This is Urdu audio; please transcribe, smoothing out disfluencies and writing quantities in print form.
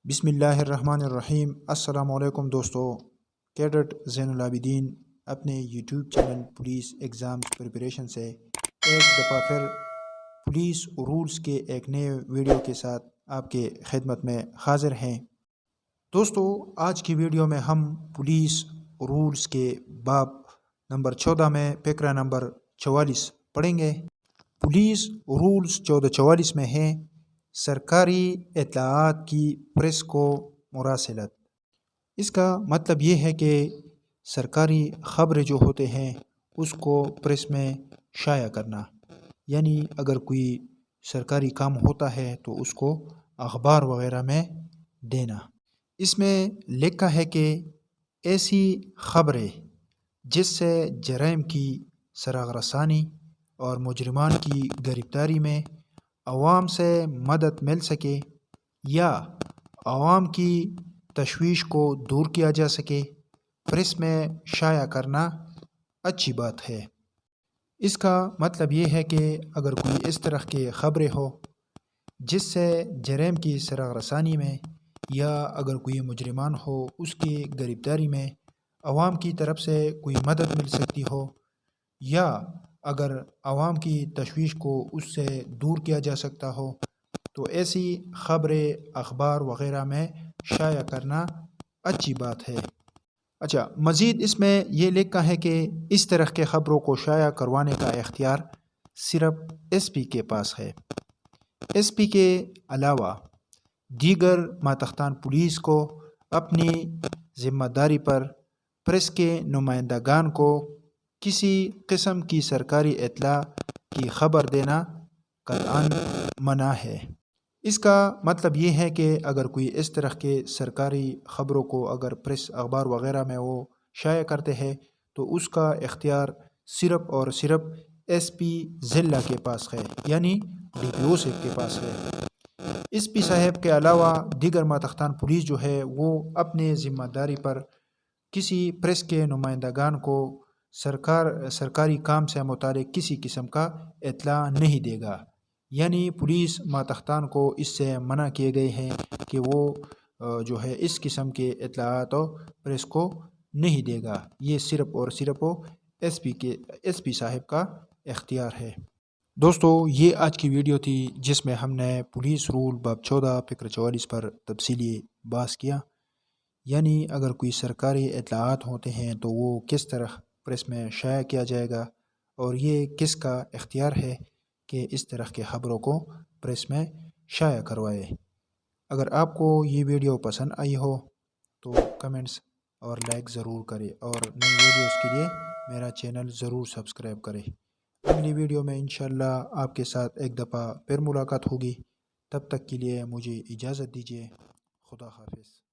بسم اللہ الرحمن الرحیم۔ السلام علیکم دوستو۔ کیڈٹ زین العابدین اپنے YouTube channel police exams preparation سے ایک دفعہ پھر پولیس رولز کے ایک نئے ویڈیو کے ساتھ آپ کے خدمت میں حاضر ہیں۔ دوستو، آج کی ویڈیو میں ہم پولیس رولز کے باب نمبر 14 میں فقرہ نمبر 44 پڑھیں گے۔ پولیس رولز 1444 میں ہیں سرکاری اطلاعات کی پریس کو مراسلت۔ اس کا مطلب یہ ہے کہ سرکاری خبریں جو ہوتے ہیں اس کو پریس میں شائع کرنا، یعنی اگر کوئی سرکاری کام ہوتا ہے تو اس کو اخبار وغیرہ میں دینا۔ اس میں لکھا ہے کہ ایسی خبریں جس سے جرائم کی سراغ رسانی اور مجرمان کی گرفتاری میں عوام سے مدد مل سکے یا عوام کی تشویش کو دور کیا جا سکے، پریس میں شائع کرنا اچھی بات ہے۔ اس کا مطلب یہ ہے کہ اگر کوئی اس طرح کے خبریں ہو جس سے جرائم کی سراغ رسانی میں یا اگر کوئی مجرمان ہو اس کی گرفتاری میں عوام کی طرف سے کوئی مدد مل سکتی ہو یا اگر عوام کی تشویش کو اس سے دور کیا جا سکتا ہو تو ایسی خبریں اخبار وغیرہ میں شائع کرنا اچھی بات ہے۔ اچھا، مزید اس میں یہ لکھا ہے کہ اس طرح کے خبروں کو شائع کروانے کا اختیار صرف ایس پی کے پاس ہے۔ ایس پی کے علاوہ دیگر ماتحتان پولیس کو اپنی ذمہ داری پر پریس کے نمائندگان کو کسی قسم کی سرکاری اطلاع کی خبر دینا قطعاً منع ہے۔ اس کا مطلب یہ ہے کہ اگر کوئی اس طرح کے سرکاری خبروں کو اگر پریس اخبار وغیرہ میں وہ شائع کرتے ہیں تو اس کا اختیار صرف اور صرف ایس پی ضلع کے پاس ہے، یعنی ڈی پی او صاحب کے پاس ہے۔ ایس پی صاحب کے علاوہ دیگر ماتحتان پولیس جو ہے وہ اپنے ذمہ داری پر کسی پریس کے نمائندگان کو سرکاری کام سے متعلق کسی قسم کا اطلاع نہیں دے گا، یعنی پولیس ماتحتان کو اس سے منع کیے گئے ہیں کہ وہ جو ہے اس قسم کے اطلاعات پریس کو نہیں دے گا۔ یہ صرف اور صرف ایس پی صاحب کا اختیار ہے۔ دوستو، یہ آج کی ویڈیو تھی جس میں ہم نے پولیس رول باب 14 فقرہ 44 پر تفصیلی بحث کیا، یعنی اگر کوئی سرکاری اطلاعات ہوتے ہیں تو وہ کس طرح پریس میں شائع کیا جائے گا اور یہ کس کا اختیار ہے کہ اس طرح کے خبروں کو پریس میں شائع کروائے۔ اگر آپ کو یہ ویڈیو پسند آئی ہو تو کمنٹس اور لائک ضرور کریں اور نئی ویڈیوز کے لیے میرا چینل ضرور سبسکرائب کریں۔ اگلی ویڈیو میں انشاءاللہ آپ کے ساتھ ایک دفعہ پھر ملاقات ہوگی۔ تب تک کے لیے مجھے اجازت دیجیے۔ خدا حافظ۔